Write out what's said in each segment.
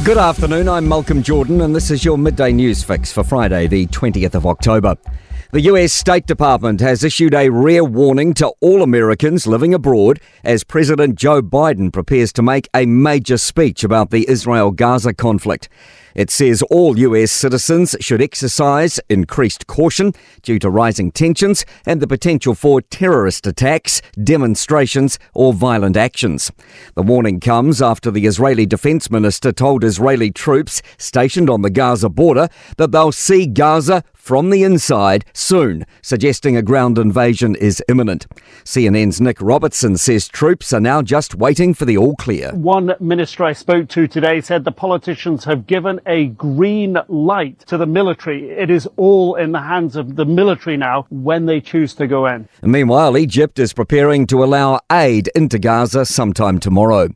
Good afternoon, I'm Malcolm Jordan and this is your Midday News Fix for Friday, the 20th of October. The US State Department has issued a rare warning to all Americans living abroad as President Joe Biden prepares to make a major speech about the Israel-Gaza conflict. It says all US citizens should exercise increased caution due to rising tensions and the potential for terrorist attacks, demonstrations or violent actions. The warning comes after the Israeli Defense Minister told Israeli troops stationed on the Gaza border that they'll see Gaza from the inside soon, suggesting a ground invasion is imminent. CNN's Nick Robertson says troops are now just waiting for the all-clear. One minister I spoke to today said the politicians have given a green light to the military. It is all in the hands of the military now when they choose to go in. Meanwhile, Egypt is preparing to allow aid into Gaza sometime tomorrow.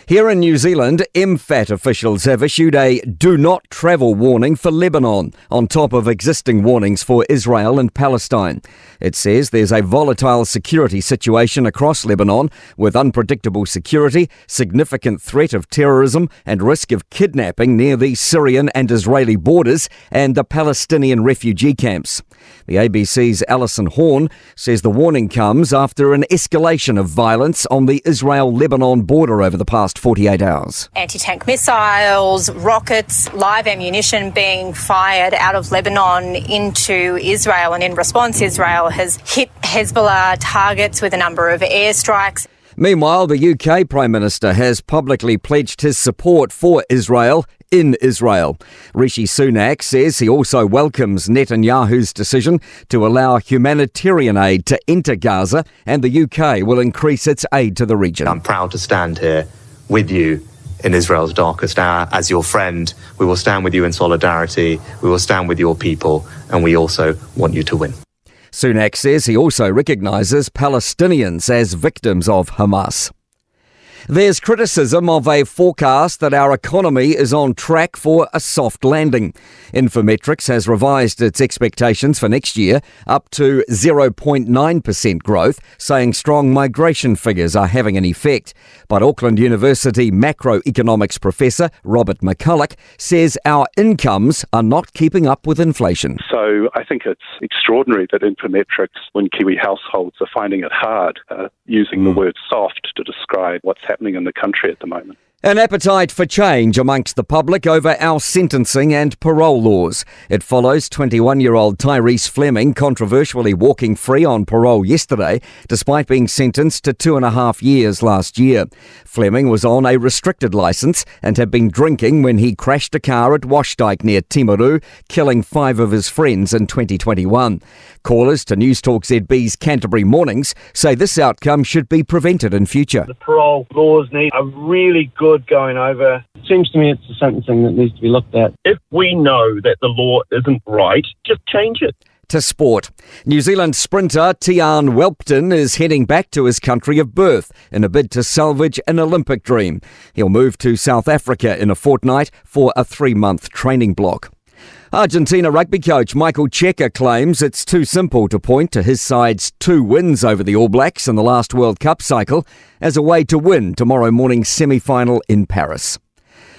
Here in New Zealand, MFAT officials have issued a do not travel warning for Lebanon, on top of existing warnings for Israel and Palestine. It says there's a volatile security situation across Lebanon with unpredictable security, significant threat of terrorism and risk of kidnapping near the Syrian and Israeli borders and the Palestinian refugee camps. The ABC's Alison Horn says the warning comes after an escalation of violence on the Israel-Lebanon border over the past 48 hours. Anti-tank missiles, rockets, live ammunition being fired out of Lebanon into Israel, and in response Israel has hit Hezbollah targets with a number of airstrikes. Meanwhile, the UK Prime Minister has publicly pledged his support for Israel in Israel. Rishi Sunak says he also welcomes Netanyahu's decision to allow humanitarian aid to enter Gaza, and the UK will increase its aid to the region. I'm proud to stand here with you in Israel's darkest hour. As your friend, we will stand with you in solidarity, we will stand with your people, and we also want you to win. Sunak says he also recognises Palestinians as victims of Hamas. There's criticism of a forecast that our economy is on track for a soft landing. Infometrics has revised its expectations for next year up to 0.9% growth, saying strong migration figures are having an effect. But Auckland University macroeconomics professor Robert McCulloch says our incomes are not keeping up with inflation. So I think it's extraordinary that Infometrics, when Kiwi households are finding it hard using the word soft to describe what's happening in the country at the moment. An appetite for change amongst the public over our sentencing and parole laws. It follows 21-year-old Tyrese Fleming controversially walking free on parole yesterday, despite being sentenced to 2.5 years last year. Fleming was on a restricted licence and had been drinking when he crashed a car at Washdyke near Timaru, killing 5 of his friends in 2021. Callers to Newstalk ZB's Canterbury Mornings say this outcome should be prevented in future. The parole laws need a really good going over. Seems to me it's the sentencing that needs to be looked at. If we know that the law isn't right, just change it. To sport. New Zealand sprinter Tiaan Welpton is heading back to his country of birth in a bid to salvage an Olympic dream. He'll move to South Africa in a fortnight for a 3-month training block. Argentina rugby coach Michael Cheika claims it's too simple to point to his side's 2 wins over the All Blacks in the last World Cup cycle as a way to win tomorrow morning's semi-final in Paris.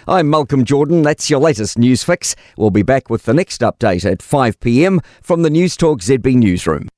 I'm Malcolm Jordan. That's your latest news fix. We'll be back with the next update at 5 p.m. from the Newstalk ZB newsroom.